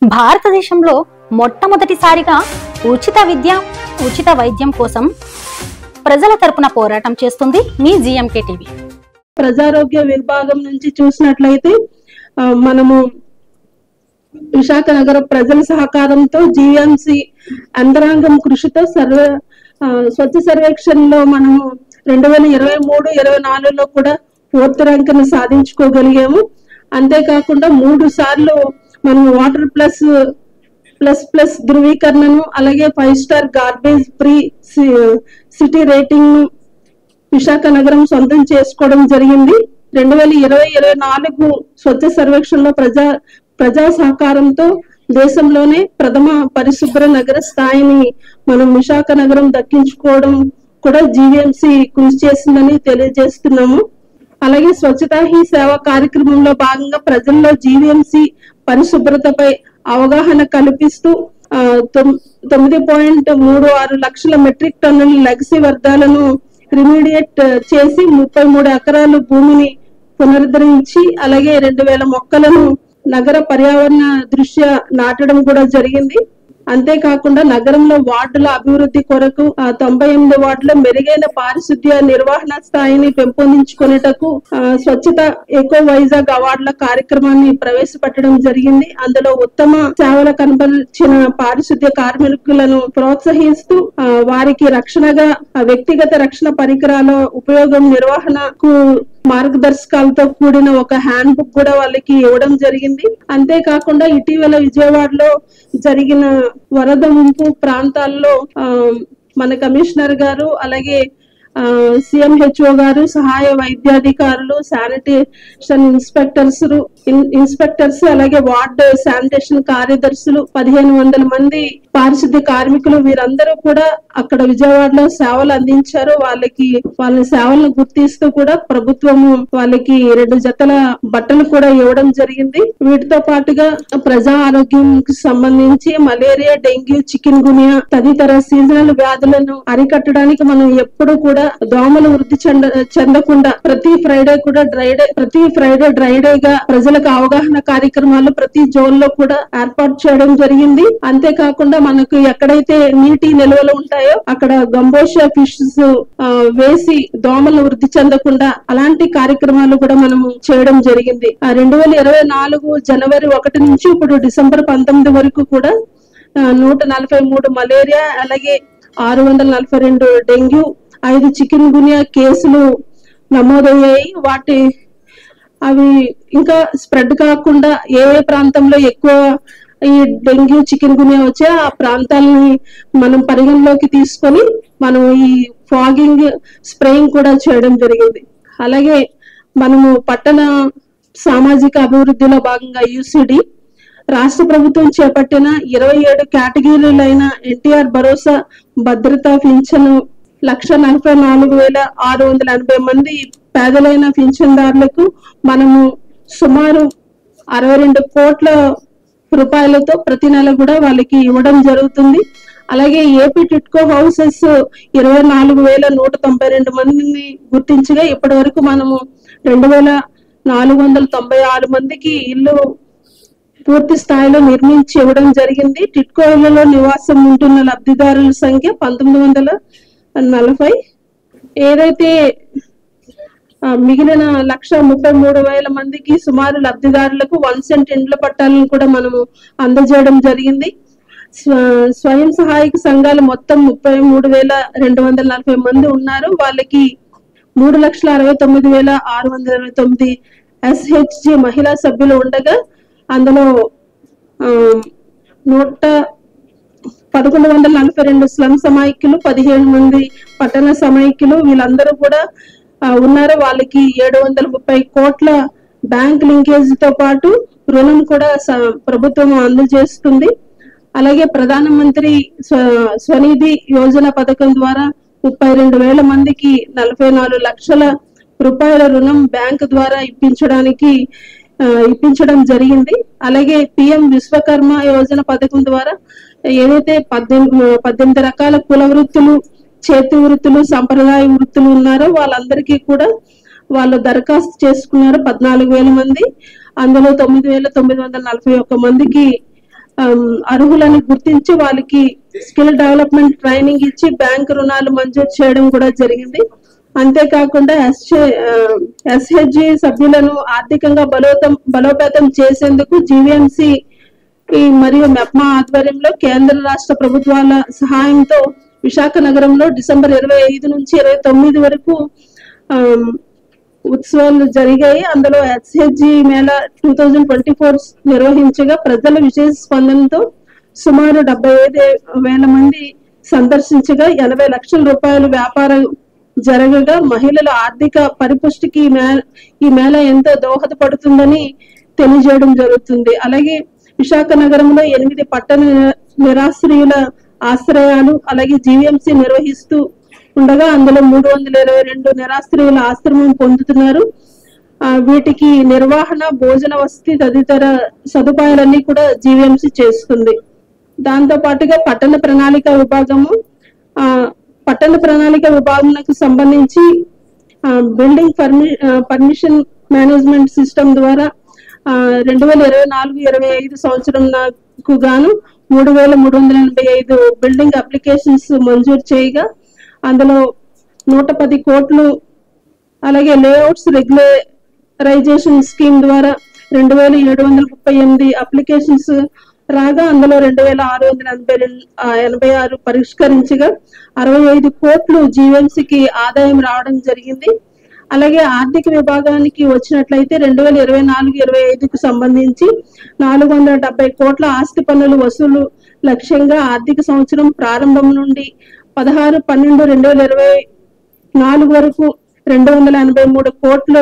భారతదేశంలో మొట్టమొదటిసారిగా ఉచిత విద్య, ఉచిత వైద్యం కోసం ప్రజల తరపున పోరాటం చేస్తుంది మీ జిఎంకే టీవీ. ప్రజారోగ్య విభాగం నుంచి చూసినట్లయితే మనము విశాఖ నగర ప్రజల సహకారంతో జీఎంసీ యంత్రాంగం కృషితో స్వచ్ఛ సర్వేక్షణలో మనము 2023-24లో కూడా 4th ర్యాంకును సాధించుకోగలిగాము. అంతేకాకుండా 3 సార్లు మనం వాటర్ ప్లస్ ధృవీకరణను అలాగే 5 star garbage free city rating Visakha నగరం సొంతం చేసుకోవడం జరిగింది. 2020-24 స్వచ్ఛ సర్వేక్షణలో ప్రజా సహకారంతో దేశంలోనే ప్రథమ పరిశుభ్ర నగర స్థాయిని మనం విశాఖ నగరం దక్కించుకోవడం కూడా జీవీఎంసీ కృషి చేసిందని తెలియజేస్తున్నాము. అలాగే స్వచ్ఛతా హీ సేవ కార్యక్రమంలో భాగంగా ప్రజల్లో జీవీఎంసీ పరిశుభ్రతపై అవగాహన కల్పిస్తూ 9.36 లక్షల మెట్రిక్ టన్నుల లెగసీ వ్యర్థాలను రిమీడియేట్ చేసి 33 ఎకరాలు భూమిని పునరుద్ధరించి అలాగే 2000 మొక్కలను నగర పర్యావరణ దృష్ట్యా నాటడం కూడా జరిగింది. అంతేకాకుండా నగరంలో వార్డుల అభివృద్ధి కొరకు 98 వార్డుల మెరుగైన పారిశుద్ధ్య నిర్వహణ స్థాయిని పెంపొందించుకునేటకు స్వచ్ఛత ఎకో వైజాగ్ అవార్డుల కార్యక్రమాన్ని ప్రవేశపెట్టడం జరిగింది. అందులో ఉత్తమ సేవలు కనబరిచిన పారిశుద్ధ్య కార్మికులను ప్రోత్సహిస్తూ వారికి రక్షణగా వ్యక్తిగత రక్షణ పరికరాల ఉపయోగం నిర్వహణకు మార్గదర్శకాలతో కూడిన ఒక హ్యాండ్ బుక్ కూడా వాళ్ళకి ఇవ్వడం జరిగింది. అంతేకాకుండా ఇటీవల విజయవాడలో జరిగిన వరద ముంపు ప్రాంతాల్లో మన కమిషనర్ గారు అలాగే సిఎంహెచ్ఓ గారు, సహాయ వైద్యాధికారులు, శానిటేషన్ ఇన్స్పెక్టర్స్ అలాగే వార్డు శానిటేషన్ కార్యదర్శులు 1500 మంది పారిశుద్ధ్య కార్మికులు వీరందరూ కూడా అక్కడ విజయవాడలో సేవలు అందించారు. వాళ్ళ సేవలను గుర్తిస్తూ కూడా ప్రభుత్వము వాళ్ళకి 2 జతల బట్టలు కూడా ఇవ్వడం జరిగింది. వీటితో పాటుగా ప్రజా ఆరోగ్యంకి సంబంధించి మలేరియా, డెంగ్యూ, చికెన్ గునియా తదితర సీజనల్ వ్యాధులను అరికట్టడానికి మనం ఎప్పుడు కూడా దోమలు వృద్ధి చెందకుండా ప్రతి ఫ్రైడే డ్రై గా ప్రజలకు అవగాహన కార్యక్రమాలు ప్రతి జోన్ లో కూడా ఏర్పాటు చేయడం జరిగింది. అంతేకాకుండా మనకు ఎక్కడైతే నీటి నిల్వలు ఉంటాయో అక్కడ గంబోషా ఫిషెస్ వేసి దోమలు వృద్ధి చెందకుండా అలాంటి కార్యక్రమాలు కూడా మనము చేయడం జరిగింది. 2024 జనవరి 1 నుంచి ఇప్పుడు డిసెంబర్ 19 వరకు కూడా 143 మలేరియా అలాగే 642 డెంగ్యూ, 5 చికెన్ గునియా కేసులు నమోదయ్యాయి. అవి ఇంకా స్ప్రెడ్ కాకుండా ఏ ప్రాంతంలో ఎక్కువ ఈ డెంగ్యూ, చికెన్ గునియా వచ్చే ఆ ప్రాంతాలని మనం పరిగణలోకి తీసుకొని మనం ఈ ఫాగింగ్ స్ప్రేయింగ్ కూడా చేయడం జరిగింది. అలాగే మనము పట్టణ సామాజిక అభివృద్ధిలో భాగంగా యూసిడి రాష్ట్ర ప్రభుత్వం చేపట్టిన 27 కేటగిరీలైన ఎన్టీఆర్ భరోసా భద్రతా పింఛను 1,44,680 మంది పేదలైన పింఛన్దారులకు మనము సుమారు 62 కోట్ల రూపాయలతో ప్రతి నెల కూడా వాళ్ళకి ఇవ్వడం జరుగుతుంది. అలాగే ఏపీ టిట్కో హౌసెస్ 24,192 మందిని గుర్తించగా ఇప్పటి వరకు మనము 2,496 మందికి ఇల్లు పూర్తి స్థాయిలో నిర్మించి ఇవ్వడం జరిగింది. టిట్కో ఇళ్లలో నివాసం ఉంటున్న లబ్ధిదారుల సంఖ్య 1940. ఏదైతే మిగిలిన 1,33,000 మందికి సుమారు లబ్ధిదారులకు 1 సెంట్ ఇండ్ల పట్టాలను కూడా మనము అందజేయడం జరిగింది. స్వయం సహాయక సంఘాలు మొత్తం 33,240 మంది ఉన్నారు. వాళ్ళకి 3,69,629 ఎస్హెచ్జి మహిళా సభ్యులు ఉండగా అందులో 1,142 స్లమ్ సమైక్యులు, 17 మంది పట్టణ సమైక్యులు వీళ్ళందరూ కూడా ఉన్నారు. వాళ్ళకి 730 కోట్ల బ్యాంక్ లింకేజ్ తో పాటు రుణం కూడా ప్రభుత్వం అందజేస్తుంది. అలాగే ప్రధానమంత్రి స్వనిధి యోజన పథకం ద్వారా 32,000 మందికి 44 లక్షల రూపాయల రుణం బ్యాంక్ ద్వారా ఇప్పించడం జరిగింది. అలాగే పిఎం విశ్వకర్మ యోజన పథకం ద్వారా ఏదైతే 18 రకాల కుల వృత్తులు, చేతి వృత్తులు, సంప్రదాయ వృత్తులు ఉన్నారో వాళ్ళందరికీ కూడా వాళ్ళు దరఖాస్తు చేసుకున్నారు 14,000 మంది. అందులో 9,941 మందికి అర్హులను గుర్తించి వాళ్ళకి స్కిల్ డెవలప్మెంట్ ట్రైనింగ్ ఇచ్చి బ్యాంక్ రుణాలు మంజూరు చేయడం కూడా జరిగింది. అంతేకాకుండా ఎస్హెచ్జి సభ్యులను ఆర్థికంగా బలోపేతం చేసేందుకు జీవీఎంసీ మరియు మెప్మా ఆధ్వర్యంలో కేంద్ర రాష్ట్ర ప్రభుత్వాల సహాయంతో విశాఖ నగరంలో డిసెంబర్ 25 నుంచి 29 వరకు ఉత్సవాలు జరిగాయి. అందులో ఎస్హెచ్జి మేళా 2024 నిర్వహించగా ప్రజల విశేష స్పందనతో సుమారు 75,000 మంది సందర్శించగా 80 లక్షల రూపాయల వ్యాపారం జరగగా మహిళల ఆర్థిక పరిపుష్టికి ఈ మేళ ఎంతో దోహదపడుతుందని తెలియజేయడం జరుగుతుంది. అలాగే విశాఖ నగరంలో 8 పట్టణ నిరాశ్రయుల ఆశ్రయాలు అలాగే జీవీఎంసీ నిర్వహిస్తూ ఉండగా అందులో 322 నిరాశ్రయుల ఆశ్రమం పొందుతున్నారు. వీటికి నిర్వహణ, భోజన వసతి తదితర సదుపాయాలన్నీ కూడా జీవీఎంసీ చేస్తుంది. దాంతో పాటుగా పట్టణ ప్రణాళిక విభాగంకు సంబంధించి బిల్డింగ్ పర్మిషన్ మేనేజ్మెంట్ సిస్టమ్ ద్వారా 2024-25 సంవత్సరంకు గాను 3,385 బిల్డింగ్ అప్లికేషన్స్ మంజూరు చేయగా అందులో 110 కోట్లు, అలాగే లేఅవుట్స్ రెగ్యులరైజేషన్ స్కీమ్ ద్వారా 2,738 అప్లికేషన్స్ రాగా అందులో 2,686 పరిష్కరించగా 65 కోట్లు జీవీఎంసీకి ఆదాయం రావడం జరిగింది. అలాగే ఆర్థిక విభాగానికి వచ్చినట్లయితే 2024-25కు సంబంధించి 470 కోట్ల ఆస్తి పన్నులు వసూలు లక్ష్యంగా ఆర్థిక సంవత్సరం ప్రారంభం నుండి 16/12/2024 వరకు 283 కోట్ల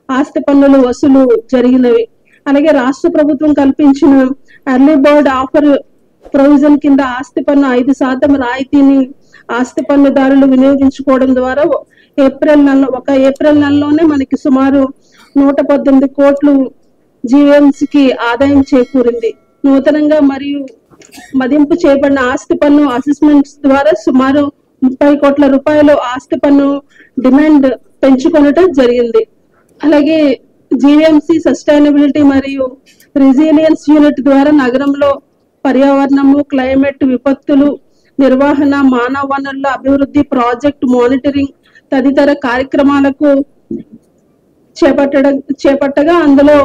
ఆస్తి పన్నులు వసూలు జరిగినవి. అలాగే రాష్ట్ర ప్రభుత్వం కల్పించిన ఎర్లీ బర్డ్ ఆఫర్ ప్రొవిజన్ కింద ఆస్తి పన్ను 5% రాయితీని ఆస్తి పన్నుదారులు వినియోగించుకోవడం ద్వారా ఏప్రిల్ నెలలోనే మనకి సుమారు 118 కోట్లు జీవీఎంసీకి ఆదాయం చేకూరింది. నూతనంగా మరియు మదింపు చేయబడిన ఆస్తి పన్ను అసెస్మెంట్స్ ద్వారా సుమారు 30 కోట్ల రూపాయలు ఆస్తి పన్ను డిమాండ్ పెంచుకొనటం జరిగింది. అలాగే జీవీఎంసీ సస్టైనబిలిటీ మరియు రెసిలియన్స్ యూనిట్ ద్వారా నగరంలో పర్యావరణము, క్లైమేట్, విపత్తులు నిర్వహణ, మానవ వనరుల అభివృద్ధి, ప్రాజెక్ట్ మానిటరింగ్ తదితర కార్యక్రమాలకు చేపట్టగా అందులో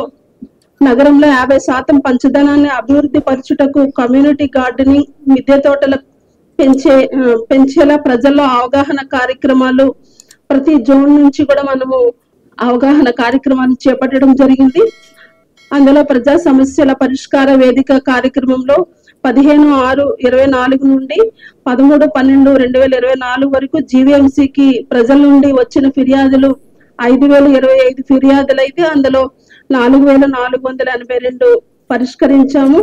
నగరంలో 50% పంచదనాన్ని అభివృద్ధి పరచుటకు కమ్యూనిటీ గార్డెనింగ్, మిద్దె తోటల పెంచేలా ప్రజల్లో అవగాహన కార్యక్రమాలు ప్రతి జోన్ నుంచి కూడా మనము అవగాహన కార్యక్రమాన్ని చేపట్టడం జరిగింది. అందులో ప్రజా సమస్యల పరిష్కార వేదిక కార్యక్రమంలో 15/6/24 నుండి 13/12/2024 వరకు జీవీఎంసీకి ప్రజల నుండి వచ్చిన ఫిర్యాదులు 5,025 ఫిర్యాదులు అయితే అందులో 4,482 పరిష్కరించాము.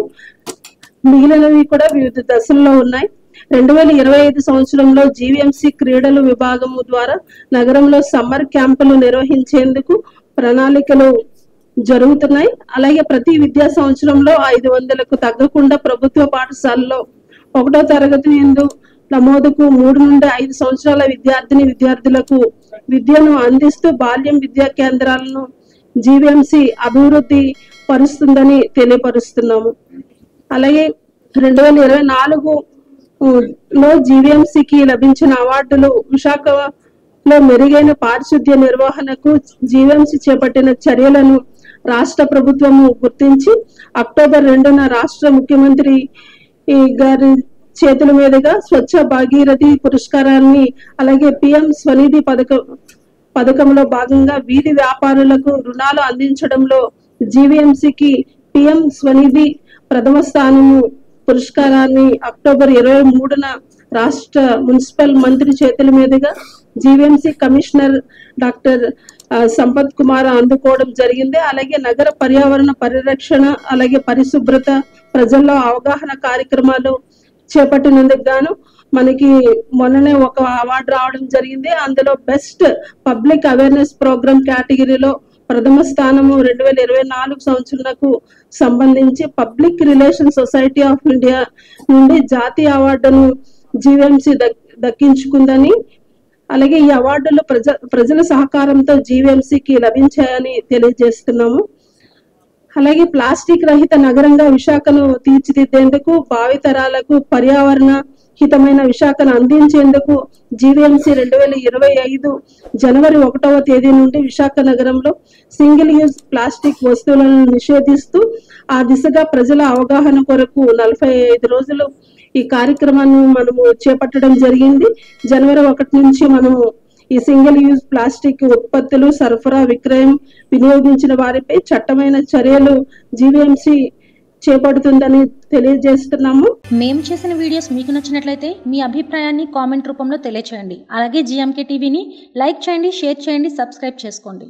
మిగిలినవి కూడా వివిధ దశల్లో ఉన్నాయి. 2025 సంవత్సరంలో జీవీఎంసీ క్రీడలు విభాగము ద్వారా నగరంలో సమ్మర్ క్యాంపులు నిర్వహించేందుకు ప్రణాళికలు జరుగుతున్నాయి. అలాగే ప్రతి విద్యా సంవత్సరంలో 500కు తగ్గకుండా ప్రభుత్వ పాఠశాలలో 1వ తరగతి యందు నమోదుకు 3 నుండి 5 సంవత్సరాల విద్యార్థులకు విద్యను అందిస్తూ బాల్యం విద్యా కేంద్రాలను జీవీఎంసీ అభివృద్ధి పరుస్తుందని తెలియపరుస్తున్నాము. అలాగే 2024లో జీవీఎంసీకి లభించిన అవార్డులు విశాఖలో మెరుగైన పారిశుద్ధ్య నిర్వహణకు జీవీఎంసీ చేపట్టిన చర్యలను రాష్ట్ర ప్రభుత్వము గుర్తించి అక్టోబర్ 2న రాష్ట్ర ముఖ్యమంత్రి గారి చేతుల మీదుగా స్వచ్ఛ భాగీరథి పురస్కారాన్ని, అలాగే పిఎం స్వనిధి పథకంలో భాగంగా వీధి వ్యాపారులకు రుణాలు అందించడంలో జీవీఎంసీకి పిఎం స్వనిధి ప్రథమ స్థానము పురస్కారాన్ని అక్టోబర్ 23న రాష్ట్ర మున్సిపల్ మంత్రి చేతుల మీదుగా GVMC commissioner doctor Sampath Kumar అందుకోవడం జరిగింది. అలాగే నగర పర్యావరణ పరిరక్షణ, అలాగే పరిశుభ్రత, ప్రజల్లో అవగాహన కార్యక్రమాలు చేపట్టినందుకు గాను మనకి మొన్ననే ఒక అవార్డు రావడం జరిగింది. అందులో బెస్ట్ పబ్లిక్ అవేర్నెస్ ప్రోగ్రామ్ కేటగిరీలో ప్రథమ స్థానము 2024 సంవత్సరంకు సంబంధించి public relation society of India నుండి జాతీయ అవార్డును జీవీఎంసీ దక్కించుకుందని, అలాగే ఈ అవార్డులు ప్రజల సహకారంతో జీవీఎంసీకి లభించాయని తెలియజేస్తున్నాము. అలాగే ప్లాస్టిక్ రహిత నగరంగా విశాఖను తీర్చిదిద్దేందుకు భావితరాలకు పర్యావరణ హితమైన విశాఖను అందించేందుకు జీవీఎంసీ 2025 జనవరి 1వ తేదీ నుండి విశాఖ నగరంలో సింగిల్ యూజ్ ప్లాస్టిక్ వస్తువులను నిషేధిస్తూ ఆ దిశగా ప్రజల అవగాహన కొరకు 45 రోజులు ఈ కార్యక్రమాన్ని మనము చేపట్టడం జరిగింది. జనవరి 1 నుంచి మనము ఈ సింగిల్ యూజ్ ప్లాస్టిక్ ఉత్పత్తులు సరఫరా విక్రయం వినియోగించిన వారిపై చట్టమైన చర్యలు జీవీఎంసీ చేపడుతుందని తెలియజేస్తున్నాము. మేము చేసిన వీడియోస్ మీకు నచ్చినట్లయితే మీ అభిప్రాయాన్ని కామెంట్ రూపంలో తెలియచేయండి. అలాగే జీఎంకే టీవీని లైక్ చేయండి, షేర్ చేయండి, సబ్స్క్రైబ్ చేసుకోండి.